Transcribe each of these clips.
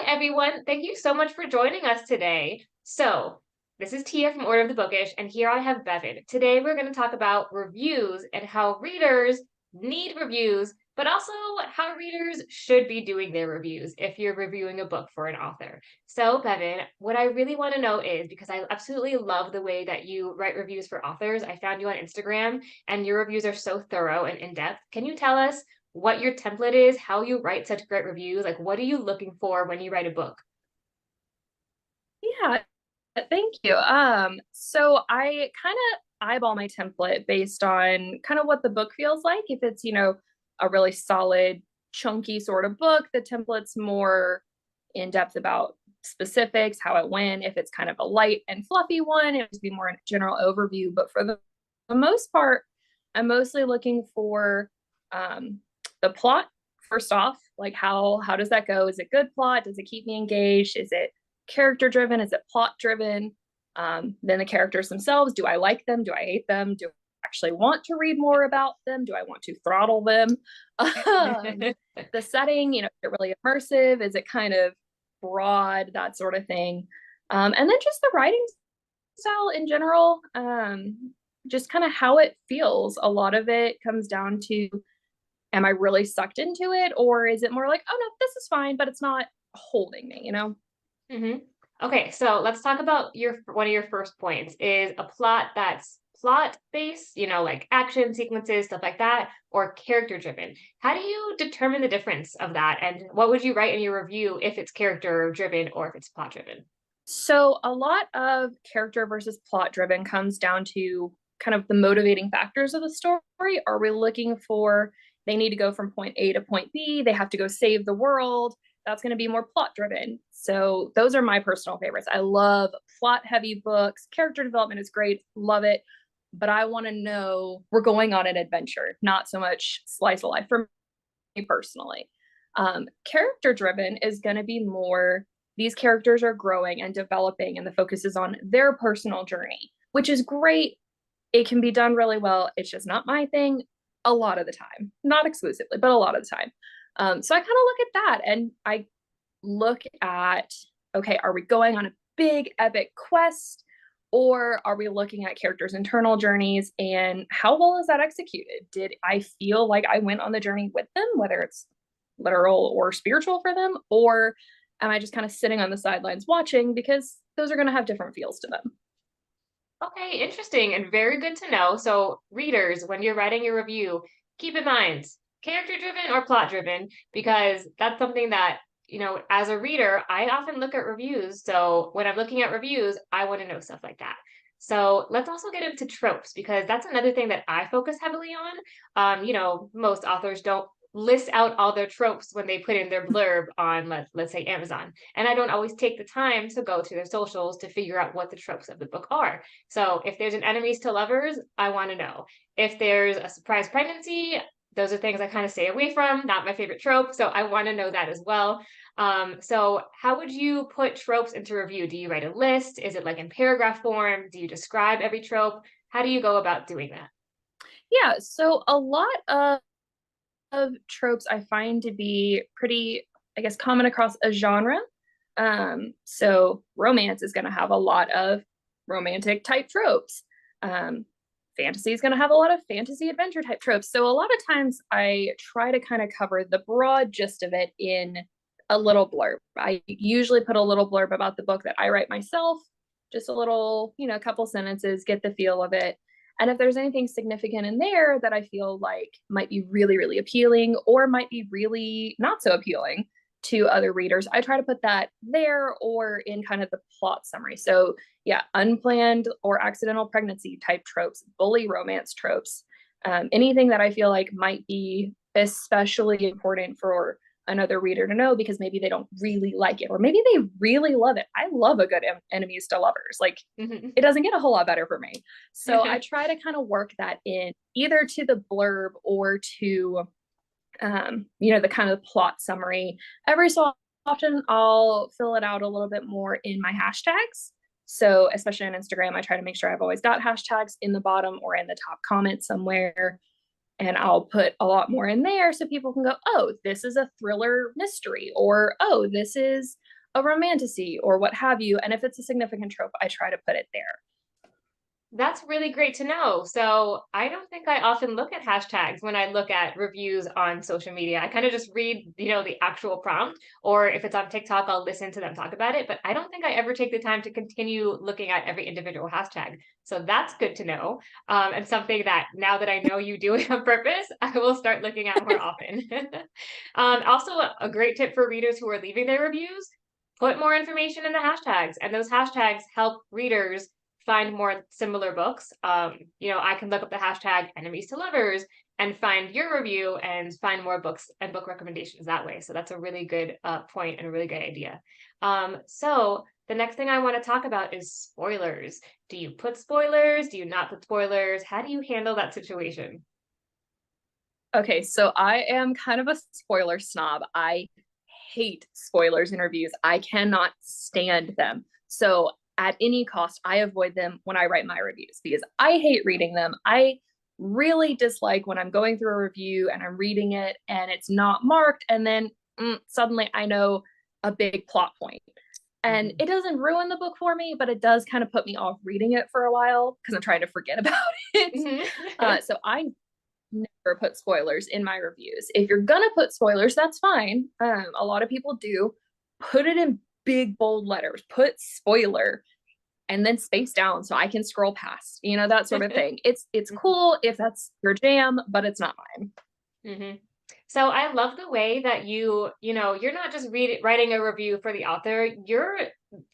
everyone. Thank you so much for joining us today. This is Tia from Order of the Bookish, and here I have Bevin. Today, we're going to talk about reviews and how readers need reviews, but also how readers should be doing their reviews if you're reviewing a book for an author. So, Bevin, what I really want to know is because I absolutely love the way that you write reviews for authors. I found you on Instagram, and your reviews are so thorough and in depth. Can you tell us what your template is, how you write such great reviews? Like, what are you looking for when you write a book? Yeah, thank you. So I kind of eyeball my template based on kind of what the book feels like. If it's, a really solid, chunky sort of book, the template's more in depth about specifics, how it went. If it's kind of a light and fluffy one, it would be more a general overview. But for the most part, I'm mostly looking for the plot first off. Like how does that go? Is it good plot? Does it keep me engaged? Is it character driven? Is it plot driven? Then the characters themselves, do I like them? Do I hate them? Do I actually want to read more about them? Do I want to throttle them? The setting, is it really immersive? Is it kind of broad? That sort of thing. And then just the writing style in general, just kind of how it feels. A lot of it comes down to, am I really sucked into it? Or is it more like, oh no, this is fine, but it's not holding me? hmm Okay, so let's talk about your one of your first points is a plot that's plot based, like action sequences, stuff like that, or character driven. How do you determine the difference of that? And what would you write in your review if it's character driven or if it's plot driven? So a lot of character versus plot driven comes down to kind of the motivating factors of the story. Are we looking for they need to go from point A to point B, they have to go save the world? That's going to be more plot driven. So those are my personal favorites. I love plot heavy books. Character development is great, love it, but I want to know we're going on an adventure, not so much slice of life for me personally. Character driven is going to be more these characters are growing and developing, and the focus is on their personal journey, which is great. It can be done really well. It's just not my thing a lot of the time, not exclusively, but a lot of the time. So I kind of look at that and I look at, okay, are we going on a big epic quest? Or are we looking at characters' internal journeys and how well is that executed? Did I feel like I went on the journey with them, whether it's literal or spiritual for them? Or am I just kind of sitting on the sidelines watching because those are going to have different feels to them? Okay, interesting and very good to know. So, readers, when you're writing your review, keep in mind character driven or plot driven, because that's something that, as a reader, I often look at reviews. So, when I'm looking at reviews, I want to know stuff like that. So, let's also get into tropes because that's another thing that I focus heavily on. Most authors don't list out all their tropes when they put in their blurb on let's say Amazon. And I don't always take the time to go to their socials to figure out what the tropes of the book are. So if there's an enemies to lovers, I want to know. If there's a surprise pregnancy, those are things I kind of stay away from, not my favorite trope. So I want to know that as well. So how would you put tropes into review? Do you write a list? Is it like in paragraph form? Do you describe every trope? How do you go about doing that? Yeah, so a lot of tropes I find to be pretty, I guess, common across a genre. So romance is going to have a lot of romantic type tropes. Um, Fantasy is going to have a lot of fantasy adventure type tropes. So a lot of times I try to kind of cover the broad gist of it in a little blurb. I usually put a little blurb about the book that I write myself, just a little, a couple sentences, get the feel of it. And if there's anything significant in there that I feel like might be really, really appealing or might be really not so appealing to other readers, I try to put that there or in kind of the plot summary. So, yeah, unplanned or accidental pregnancy type tropes, bully romance tropes, anything that I feel like might be especially important for another reader to know because maybe they don't really like it or maybe they really love it. I love a good enemies to lovers. Like it doesn't get a whole lot better for me. So I try to kind of work that in either to the blurb or to the kind of plot summary. Every so often I'll fill it out a little bit more in my hashtags. So especially on Instagram, I try to make sure I've always got hashtags in the bottom or in the top comment somewhere. And I'll put a lot more in there so people can go, oh, this is a thriller mystery, or oh, this is a romantasy or what have you. And if it's a significant trope, I try to put it there. That's really great to know. So I don't think I often look at hashtags when I look at reviews on social media. I kind of just read, the actual prompt, or if it's on TikTok, I'll listen to them talk about it. But I don't think I ever take the time to continue looking at every individual hashtag. So that's good to know. And something that now that I know you do it on purpose, I will start looking at more often. Also, a great tip for readers who are leaving their reviews, put more information in the hashtags, and those hashtags help readers find more similar books. I can look up the hashtag enemies to lovers and find your review and find more books and book recommendations that way. So that's a really good point and a really good idea. So the next thing I want to talk about is spoilers. Do you put spoilers? Do you not put spoilers? How do you handle that situation? Okay, so I am kind of a spoiler snob. I hate spoilers in reviews. I cannot stand them. So at any cost, I avoid them when I write my reviews because I hate reading them. I really dislike when I'm going through a review and I'm reading it and it's not marked, and then suddenly I know a big plot point. And Mhm. it doesn't ruin the book for me, but it does kind of put me off reading it for a while because I'm trying to forget about it. Mhm. So I never put spoilers in my reviews. If you're gonna put spoilers, that's fine. A lot of people do. Put it in big bold letters. Put spoiler and then space down so I can scroll past. That sort of thing. It's cool if that's your jam, but it's not mine. Mhm. So I love the way that you're not just writing a review for the author, you're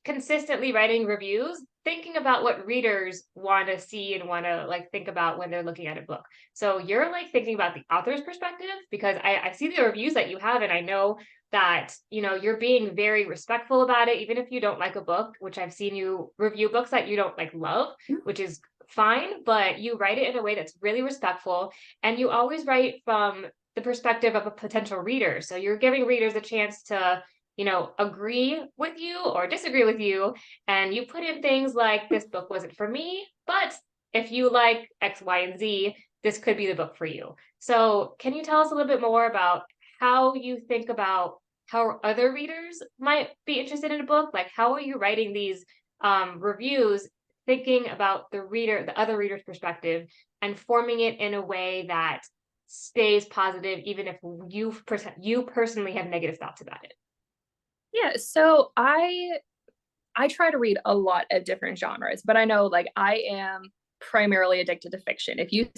consistently writing reviews, thinking about what readers want to see and want to like think about when they're looking at a book. So you're like thinking about the author's perspective because I see the reviews that you have and I know that, you're being very respectful about it, even if you don't like a book, which I've seen you review books that you don't like love, which is fine, but you write it in a way that's really respectful and you always write from the perspective of a potential reader. So you're giving readers a chance to, agree with you or disagree with you. And you put in things like, this book wasn't for me, but if you like X, Y, and Z, this could be the book for you. So can you tell us a little bit more about how you think about how other readers might be interested in a book? Like, how are you writing these reviews, thinking about the other reader's perspective, and forming it in a way that stays positive, even if you personally have negative thoughts about it. Yeah, so I try to read a lot of different genres, but I know like I am primarily addicted to fiction. If you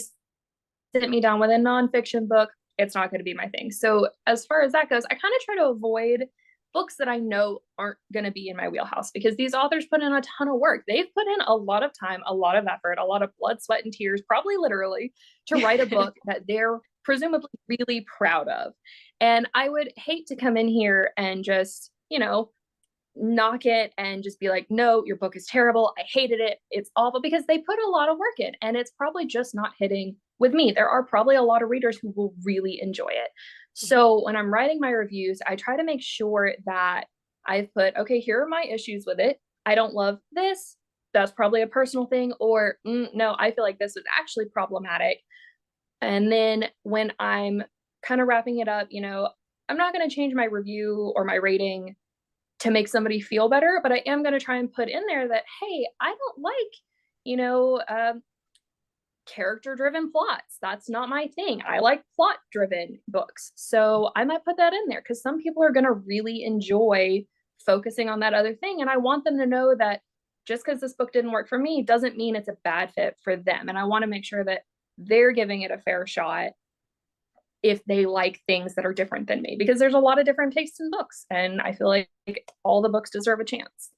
sit me down with a nonfiction book, it's not going to be my thing. So as far as that goes, I kind of try to avoid books that I know aren't going to be in my wheelhouse because these authors put in a ton of work. They've put in a lot of time, a lot of effort, a lot of blood, sweat, and tears, probably literally, to write a book that they're presumably really proud of. And I would hate to come in here and just, knock it and just be like, no, your book is terrible. I hated it. It's awful because they put a lot of work in and it's probably just not hitting with me. There are probably a lot of readers who will really enjoy it. So when I'm writing my reviews, I try to make sure that I've put, okay, here are my issues with it. I don't love this. That's probably a personal thing. Or no, I feel like this is actually problematic. And then when I'm kind of wrapping it up, I'm not going to change my review or my rating to make somebody feel better, but I am going to try and put in there that, hey, I don't like, you know, character driven plots. That's not my thing. I like plot driven books. So I might put that in there because some people are going to really enjoy focusing on that other thing. And I want them to know that just because this book didn't work for me doesn't mean it's a bad fit for them. And I want to make sure that they're giving it a fair shot if they like things that are different than me, because there's a lot of different tastes in books. And I feel like all the books deserve a chance.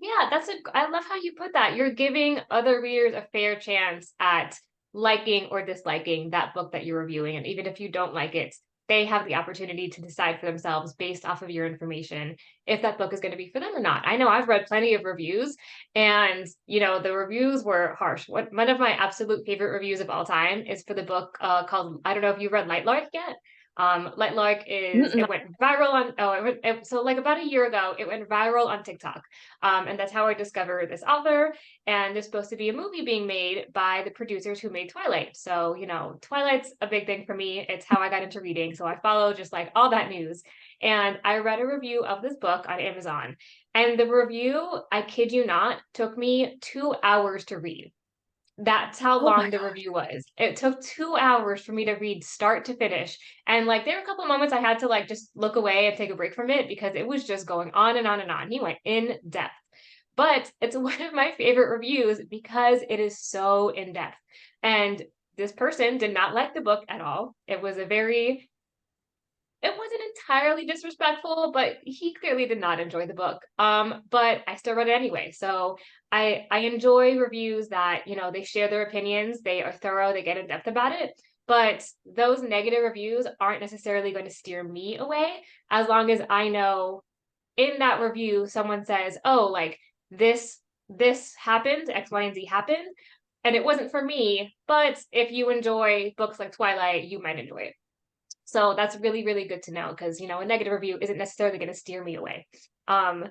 Yeah, I love how you put that. You're giving other readers a fair chance at liking or disliking that book that you're reviewing. And even if you don't like it, they have the opportunity to decide for themselves based off of your information if that book is going to be for them or not. I know I've read plenty of reviews and, the reviews were harsh. One of my absolute favorite reviews of all time is for the book called, I don't know if you've read Lightlark yet. Lightlark Mm-mm. it went viral so like about a year ago, it went viral on TikTok. And that's how I discovered this author. And there's supposed to be a movie being made by the producers who made Twilight. So, Twilight's a big thing for me. It's how I got into reading. So I follow just like all that news. And I read a review of this book on Amazon. And the review, I kid you not, took me 2 hours to read. That's how Oh my long the gosh. review was. It took 2 hours for me to read start to finish. And like there were a couple moments I had to like just look away and take a break from it because it was just going on and on and on. He went in depth. But it's one of my favorite reviews because it is so in depth. And this person did not like the book at all. It wasn't entirely disrespectful, but he clearly did not enjoy the book. But I still read it anyway. So I enjoy reviews that, they share their opinions, they are thorough, they get in depth about it. But those negative reviews aren't necessarily going to steer me away as long as I know in that review someone says, "Oh, like this happened, X, Y, and Z happened, and it wasn't for me, but if you enjoy books like Twilight, you might enjoy it." So that's really, really good to know because, a negative review isn't necessarily going to steer me away. Um,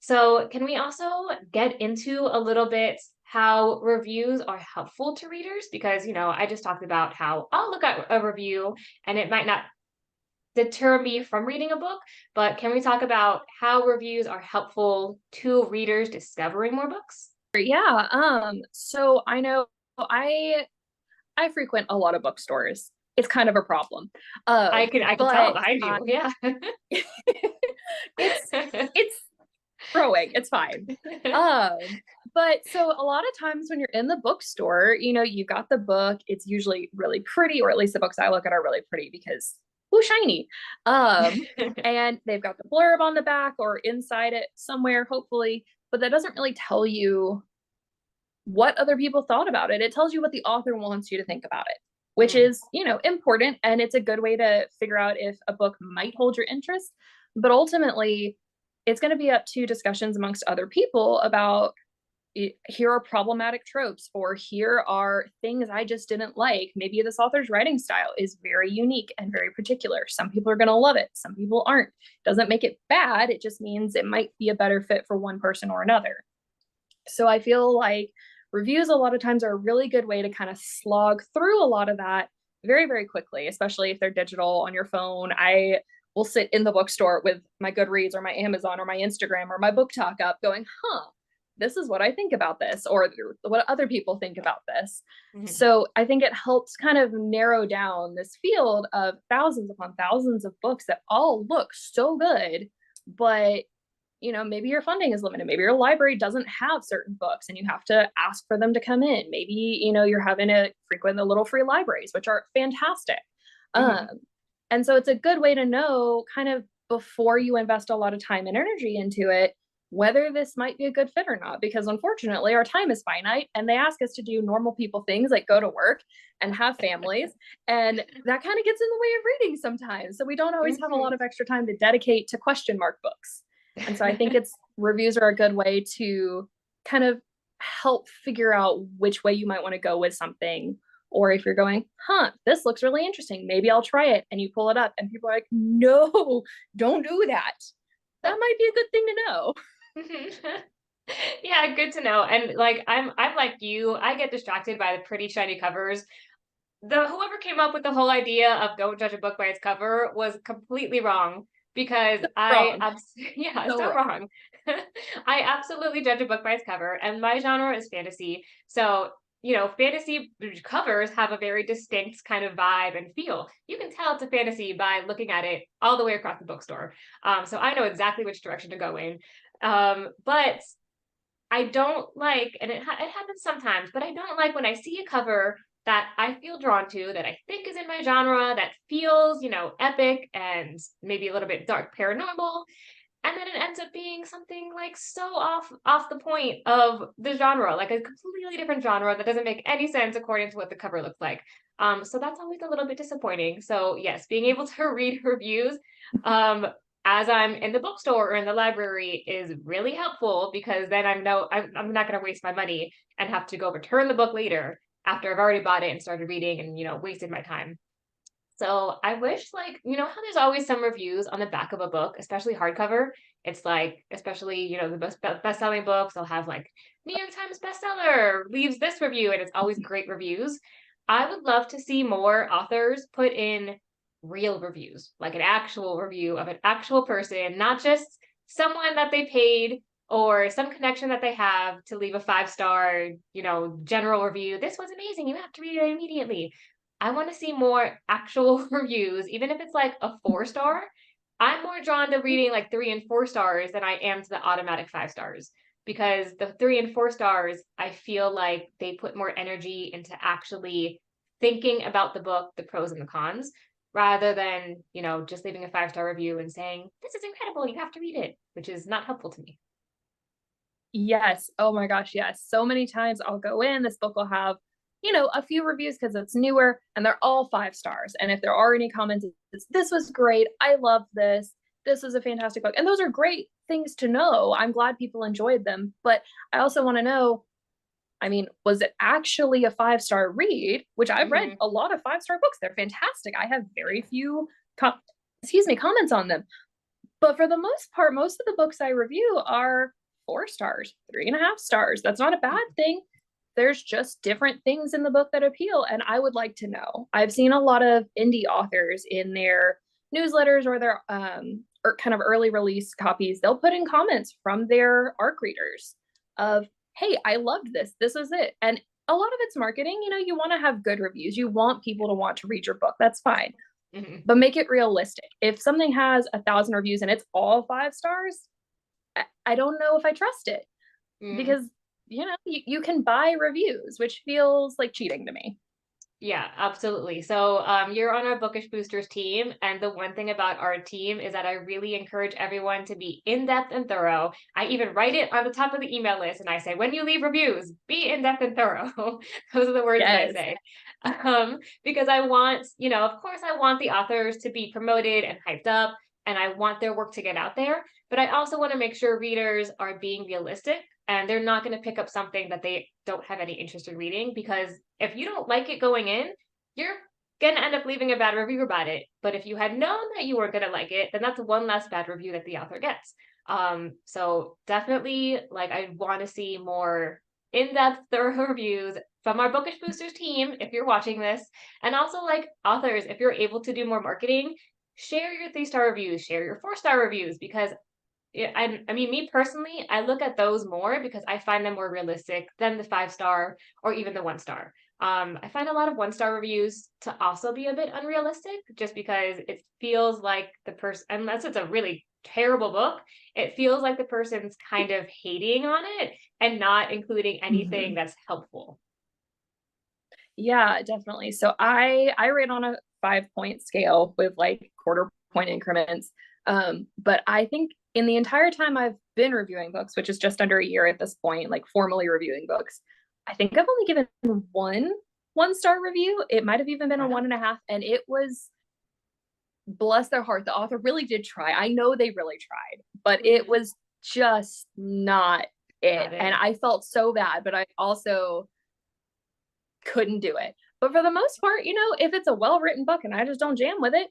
so can we also get into a little bit how reviews are helpful to readers? Because, I just talked about how I'll look at a review and it might not deter me from reading a book, but can we talk about how reviews are helpful to readers discovering more books? Yeah. So I know I frequent a lot of bookstores. It's kind of a problem. I can tell But behind you. Yeah. it's it's growing. It's fine. But so a lot of times when you're in the bookstore, you got the book, it's usually really pretty, or at least the books I look at are really pretty because ooh, shiny. And they've got the blurb on the back or inside it somewhere, hopefully, but that doesn't really tell you what other people thought about it. It tells you what the author wants you to think about it, which Mm, is, important. And it's a good way to figure out if a book might hold your interest. But ultimately, it's going to be up to discussions amongst other people about here are problematic tropes, or here are things I just didn't like. Maybe this author's writing style is very unique and very particular. Some people are going to love it, some people aren't. Doesn't make it bad. It just means it might be a better fit for one person or another. So I feel like reviews a lot of times are a really good way to kind of slog through a lot of that very, very quickly, especially if they're digital on your phone. I will sit in the bookstore with my Goodreads or my Amazon or my Instagram or my book talk up going, this is what I think about this, or what other people think about this. mhm. So I think it helps kind of narrow down this field of thousands upon thousands of books that all look so good, but maybe your funding is limited. Maybe your library doesn't have certain books and you have to ask for them to come in. Maybe, you're having to frequent the little free libraries, which are fantastic. Um, Mhm. and so it's a good way to know kind of before you invest a lot of time and energy into it, whether this might be a good fit or not. Because unfortunately, our time is finite and they ask us to do normal people things like go to work and have families. And that kind of gets in the way of reading sometimes. So we don't always have a lot Mhm. of extra time to dedicate to question mark books. And so I think it's reviews are a good way to kind of help figure out which way you might want to go with something. Or if you're going, this looks really interesting. Maybe I'll try it. And you pull it up and people are like, no, don't do that. That might be a good thing to know. Yeah, good to know. And like I'm like you, I get distracted by the pretty shiny covers. The Whoever came up with the whole idea of don't judge a book by its cover was completely wrong because Wrong. yeah, So so wrong. wrong. I absolutely judge a book by its cover, and my genre is fantasy. So, fantasy covers have a very distinct kind of vibe and feel. You can tell it's a fantasy by looking at it all the way across the bookstore. So I know exactly which direction to go in. But I don't like, and it happens sometimes, but I don't like when I see a cover that I feel drawn to, that I think is in my genre, that feels, epic and maybe a little bit dark paranormal, and then it ends up being something like so off the point of the genre, like a completely different genre that doesn't make any sense according to what the cover looks like. So that's always a little bit disappointing. So yes, being able to read reviews um as I'm in the bookstore or in the library is really helpful because then I'm not going to waste my money and have to go return the book later after I've already bought it and started reading and wasted my time. So I wish, like, how there's always some reviews on the back of a book, especially hardcover. It's like, especially, the best-selling books, they'll have like New York Times bestseller leaves this review, and it's always great reviews. I would love to see more authors put in real reviews, like an actual review of an actual person, not just someone that they paid or some connection that they have to leave a 5-star, general review. This was amazing. You have to read it immediately. I want to see more actual reviews, even if it's like a 4-star. I'm more drawn to reading like 3 and 4 stars than I am to the automatic 5 stars, because the 3 and 4 stars, I feel like they put more energy into actually thinking about the book, the pros and the cons, rather than, just leaving a 5-star review and saying, this is incredible, you have to read it, which is not helpful to me. Yes. Oh my gosh, yes. So many times I'll go in, this book will have, a few reviews because it's newer and they're all 5 stars. And if there are any comments, it's, this was great. I love this. This was a fantastic book. And those are great things to know. I'm glad people enjoyed them. But I also want to know, I mean, was it actually a 5-star read? Which I've read a lot of 5-star books. They're fantastic. I have very few, comments on them. But for the most part, most of the books I review are 4 stars, 3.5 stars. That's not a bad thing. There's just different things in the book that appeal. And I would like to know. I've seen a lot of indie authors in their newsletters or their or kind of early release copies. They'll put in comments from their ARC readers of, hey, I loved this. This was it. And a lot of it's marketing. You want to have good reviews. You want people to want to read your book. That's fine. But make it realistic. If something has 1,000 reviews and it's all 5 stars, I don't know if I trust it, because you can buy reviews, which feels like cheating to me. Yeah, absolutely. So you're on our Bookish Boosters team, and the one thing about our team is that I really encourage everyone to be in-depth and thorough. I even write it on the top of the email list, and I say, when you leave reviews, be in-depth and thorough. Those are the words that I say. Because I want, of course, I want the authors to be promoted and hyped up, and I want their work to get out there, but I also want to make sure readers are being realistic and they're not going to pick up something that they don't have any interest in reading, because if you don't like it going in, you're going to end up leaving a bad review about it. But if you had known that you weren't going to like it, then that's one less bad review that the author gets. So definitely, like, I want to see more in-depth, thorough reviews from our Bookish Boosters team, if you're watching this. And also, like, authors, if you're able to do more marketing, share your 3-star reviews, share your 4-star reviews, because I mean, me personally, I look at those more because I find them more realistic than the 5-star or even the 1-star. I find a lot of 1-star reviews to also be a bit unrealistic, just because it feels like the person, unless it's a really terrible book, it feels like the person's kind of hating on it and not including anything that's helpful. Yeah, definitely. So I rate on a 5-point scale with like quarter point increments. But I think in the entire time I've been reviewing books, which is just under a year at this point, like formally reviewing books, I think I've only given one-star review. It might have even been a 1.5, and it was, bless their heart, the author really did try. I know they really tried, but it was just not it. And I felt so bad, but I also couldn't do it. But for the most part, if it's a well-written book and I just don't jam with it,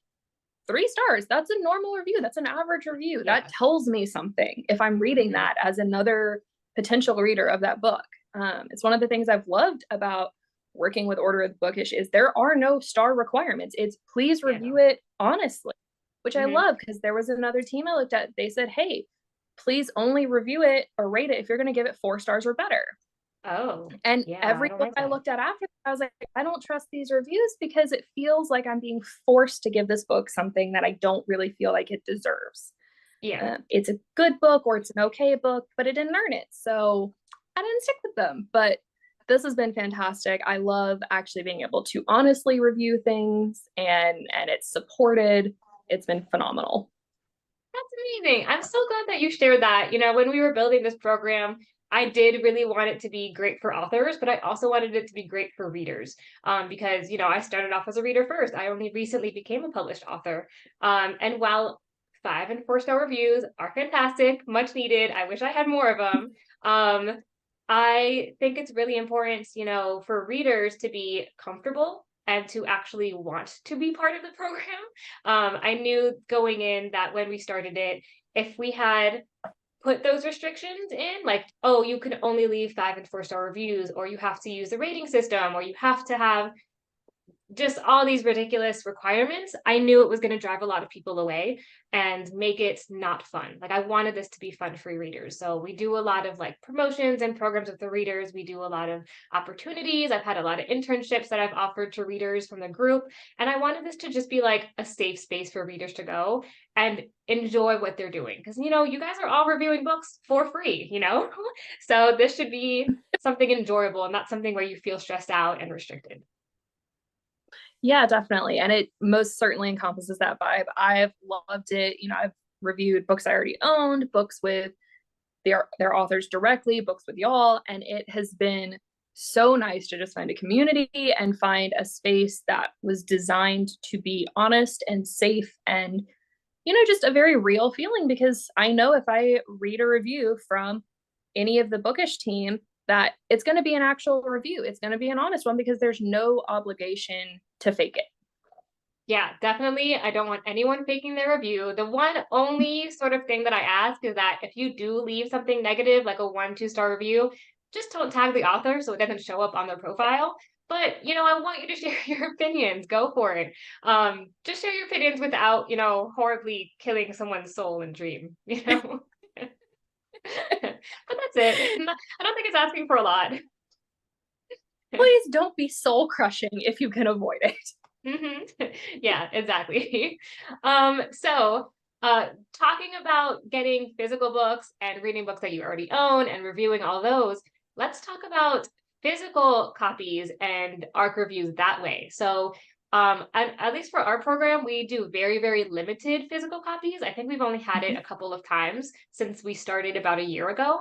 3 stars, that's a normal review. That's an average review. That tells me something if I'm reading that as another potential reader of that book. It's one of the things I've loved about working with Order of the Bookish is there are no star requirements. It's please review it honestly, which I love, because there was another team I looked at. They said, hey, please only review it or rate it if you're going to give it 4 stars or better. Oh, and every book I looked at after, I was like, I don't trust these reviews, because it feels like I'm being forced to give this book something that I don't really feel like it deserves. It's a good book or it's an okay book, but it didn't earn it. So I didn't stick with them. But this has been fantastic. I love actually being able to honestly review things, and it's supported. It's been phenomenal. That's amazing. I'm so glad that you shared that. When we were building this program, I did really want it to be great for authors, but I also wanted it to be great for readers, because, I started off as a reader first. I only recently became a published author. And while 5 and 4-star reviews are fantastic, much needed, I wish I had more of them. I think it's really important, for readers to be comfortable and to actually want to be part of the program. I knew going in that when we started it, if we had put those restrictions in, like, oh, you can only leave 5 and 4-star reviews, or you have to use the rating system, or you have to have just all these ridiculous requirements, I knew it was going to drive a lot of people away and make it not fun. Like I wanted this to be fun for readers. So we do a lot of like promotions and programs with the readers. We do a lot of opportunities. I've had a lot of internships that I've offered to readers from the group. And I wanted this to just be like a safe space for readers to go and enjoy what they're doing. Because, you guys are all reviewing books for free. So this should be something enjoyable and not something where you feel stressed out and restricted. Yeah, definitely. And it most certainly encompasses that vibe. I've loved it. I've reviewed books I already owned, books with their authors directly, books with y'all, and it has been so nice to just find a community and find a space that was designed to be honest and safe and just a very real feeling, because I know if I read a review from any of the Bookish team that it's going to be an actual review. It's going to be an honest one because there's no obligation to fake it. Yeah, definitely. I don't want anyone faking their review. The one only sort of thing that I ask is that if you do leave something negative, like a 1-2 star review, just don't tag the author so it doesn't show up on their profile. But, I want you to share your opinions. Go for it. Just share your opinions without, horribly killing someone's soul and dream. But that's it. I don't think it's asking for a lot. Please don't be soul crushing if you can avoid it. Yeah, exactly. So talking about getting physical books and reading books that you already own and reviewing all those, let's talk about physical copies and ARC reviews that way. So at least for our program, we do very, very limited physical copies. I think we've only had it a couple of times since we started about a year ago,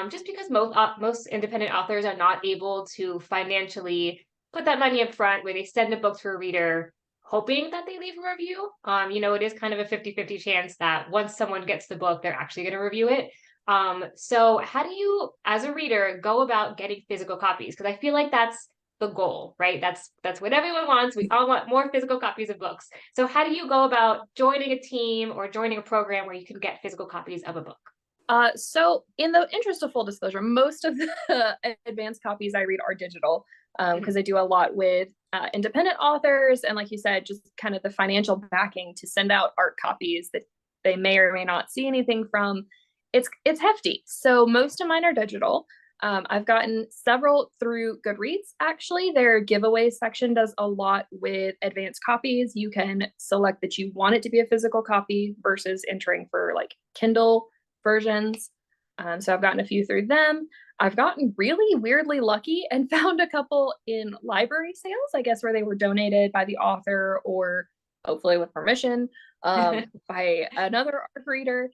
just because most independent authors are not able to financially put that money up front where they send a book to a reader hoping that they leave a review. It is kind of a 50-50 chance that once someone gets the book, they're actually going to review it. So how do you, as a reader, go about getting physical copies? Because I feel like that's the goal, right? That's what everyone wants. We all want more physical copies of books. So how do you go about joining a team or joining a program where you can get physical copies of a book? So in the interest of full disclosure, most of the advanced copies I read are digital, because I do a lot with independent authors. And like you said, just kind of the financial backing to send out art copies that they may or may not see anything from. It's hefty. So most of mine are digital. I've gotten several through Goodreads. Actually, their giveaway section does a lot with advanced copies. You can select that you want it to be a physical copy versus entering for like Kindle versions. So I've gotten a few through them. I've gotten really weirdly lucky and found a couple in library sales, I guess, where they were donated by the author or hopefully with permission by another art reader.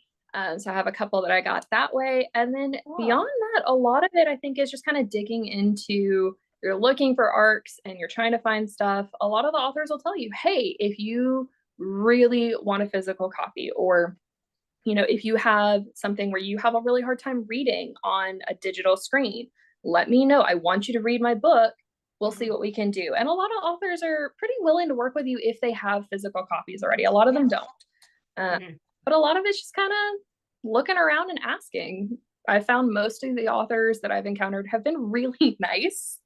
So I have a couple that I got that way. And then beyond that, a lot of it, I think, is just kind of digging into, you're looking for arcs and you're trying to find stuff. A lot of the authors will tell you, hey, if you really want a physical copy, or if you have something where you have a really hard time reading on a digital screen, let me know. I want you to read my book. We'll see what we can do. And a lot of authors are pretty willing to work with you if they have physical copies already. A lot of them don't. But a lot of it's just kind of looking around and asking. I found most of the authors that I've encountered have been really nice.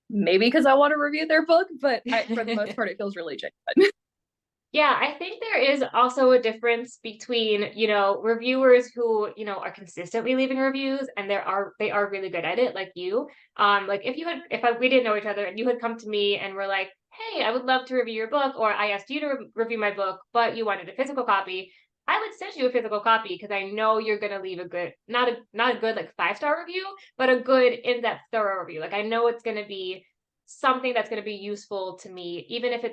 Maybe because I want to review their book, but for the most part, it feels really genuine. Yeah, I think there is also a difference between, reviewers who, are consistently leaving reviews and they are really good at it, like you. Like if we didn't know each other and you had come to me and were like, hey, I would love to review your book, or I asked you to review my book, but you wanted a physical copy, I would send you a physical copy because I know you're gonna leave a good, not a good like 5-star review, but a good in-depth thorough review. Like I know it's gonna be something that's gonna be useful to me, even if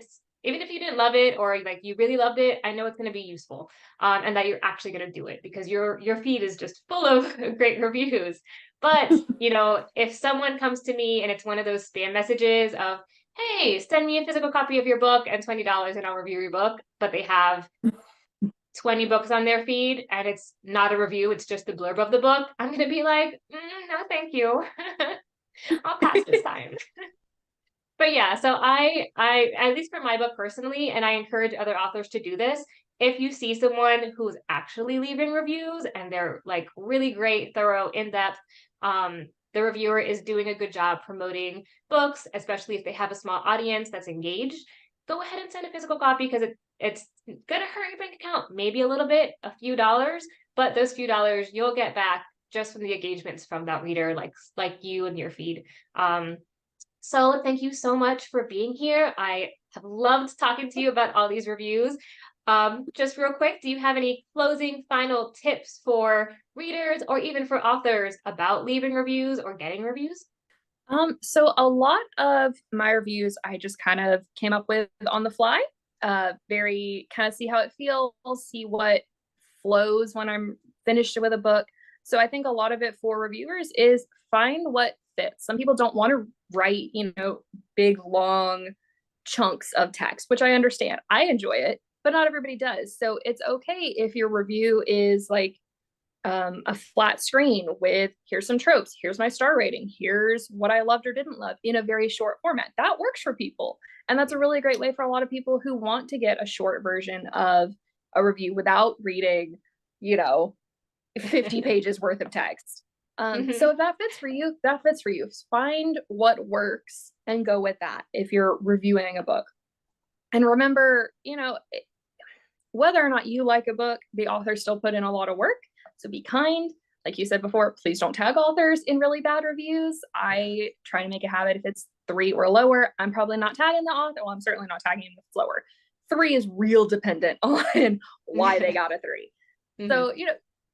you didn't love it or like you really loved it, I know it's going to be useful, and that you're actually going to do it because your feed is just full of great reviews. But if someone comes to me and it's one of those spam messages of, hey, send me a physical copy of your book and $20 and I'll review your book, but they have 20 books on their feed and it's not a review, it's just the blurb of the book, I'm going to be like, no, thank you. I'll pass this time. But yeah, so I at least for my book personally, and I encourage other authors to do this, if you see someone who's actually leaving reviews and they're like really great, thorough, in-depth, the reviewer is doing a good job promoting books, especially if they have a small audience that's engaged, go ahead and send a physical copy because it's gonna hurt your bank account, maybe a little bit, a few dollars, but those few dollars you'll get back just from the engagements from that reader, like you and your feed. So thank you so much for being here. I have loved talking to you about all these reviews. Just real quick, do you have any closing final tips for readers or even for authors about leaving reviews or getting reviews? So a lot of my reviews I just kind of came up with on the fly. Very kind of see how it feels, see what flows when I'm finished with a book. So I think a lot of it for reviewers is find what fits. Some people don't want to write, big long chunks of text, which I understand. I enjoy it, but not everybody does. So it's okay if your review is like a flat screen with here's some tropes, here's my star rating, here's what I loved or didn't love in a very short format. That works for people. And that's a really great way for a lot of people who want to get a short version of a review without reading, 50 pages worth of text. So if that fits for you, that fits for you. Find what works and go with that if you're reviewing a book. And remember, whether or not you like a book, the author still put in a lot of work. So be kind. Like you said before, please don't tag authors in really bad reviews. I try to make a habit if it's 3 or lower, I'm probably not tagging the author. Well, I'm certainly not tagging if it's lower. 3 is real dependent on why they got a 3. So,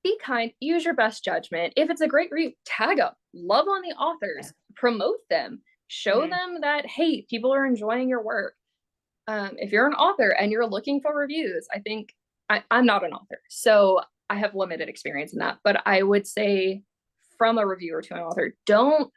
be kind, use your best judgment. If it's a great review, tag them, love on the authors, promote them, show them that, hey, people are enjoying your work. If you're an author and you're looking for reviews, I think I'm not an author, so I have limited experience in that, but I would say from a reviewer to an author, don't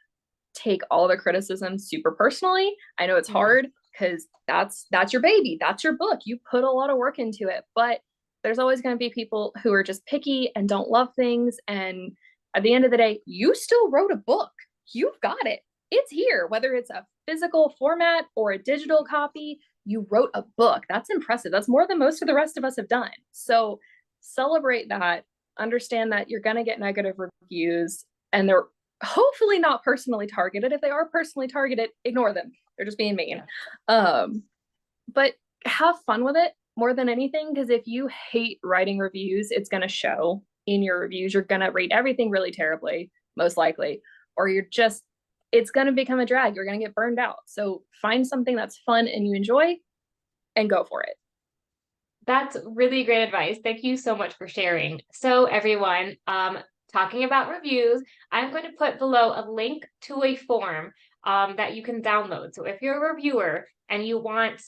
take all the criticism super personally. I know it's hard because that's your baby, that's your book. You put a lot of work into it, but there's always going to be people who are just picky and don't love things. And at the end of the day, you still wrote a book. You've got it. It's here, whether it's a physical format or a digital copy. You wrote a book. That's impressive. That's more than most of the rest of us have done. So celebrate that. Understand that you're going to get negative reviews and they're hopefully not personally targeted. If they are personally targeted, ignore them. They're just being mean. But have fun with it more than anything, because if you hate writing reviews, it's going to show in your reviews. You're going to rate everything really terribly, most likely, or it's going to become a drag. You're going to get burned out. So find something that's fun and you enjoy and go for it. That's really great advice. Thank you so much for sharing. So everyone, talking about reviews, I'm going to put below a link to a form that you can download. So if you're a reviewer and you want,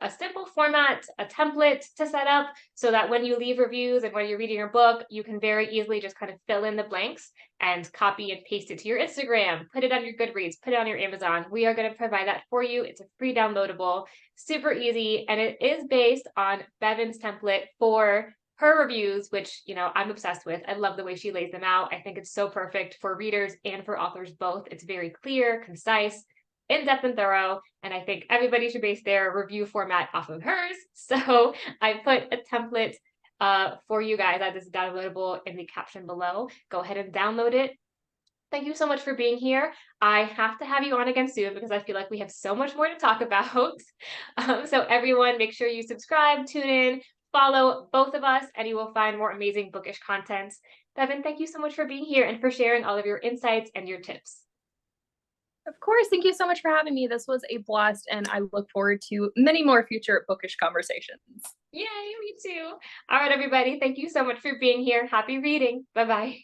a simple format, a template to set up so that when you leave reviews and when you're reading your book, you can very easily just kind of fill in the blanks and copy and paste it to your Instagram, put it on your Goodreads, put it on your Amazon. We are going to provide that for you. It's a free downloadable, super easy, and it is based on Bevin's template for her reviews, which, I'm obsessed with. I love the way she lays them out. I think it's so perfect for readers and for authors both. It's very clear, concise, in-depth and thorough, and I think everybody should base their review format off of hers. So I put a template for you guys that is downloadable in the caption below. Go ahead and download it. Thank you so much for being here. I have to have you on again soon because I feel like we have so much more to talk about. So everyone, make sure you subscribe, tune in, follow both of us, and you will find more amazing bookish content. Devin, thank you so much for being here and for sharing all of your insights and your tips. Of course. Thank you so much for having me. This was a blast, and I look forward to many more future bookish conversations. Yay, me too. All right, everybody. Thank you so much for being here. Happy reading. Bye-bye.